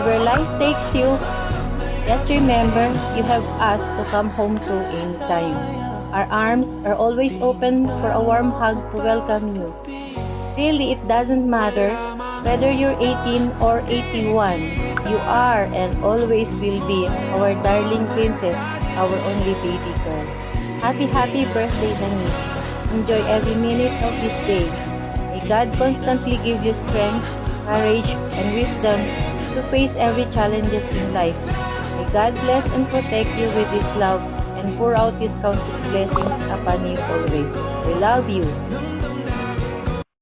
Wherever life takes you, just remember you have us to come home to anytime. Our arms are always open for a warm hug to welcome you. Really, it doesn't matter whether you're 18 or 81. You are and always will be our darling princess, our only baby girl. Happy birthday, Denise. Enjoy every minute of this day. May God constantly give you strength, courage, and wisdom to face every challenges in life. May God bless and protect you with His love and pour out His countless blessings upon you always. We love you.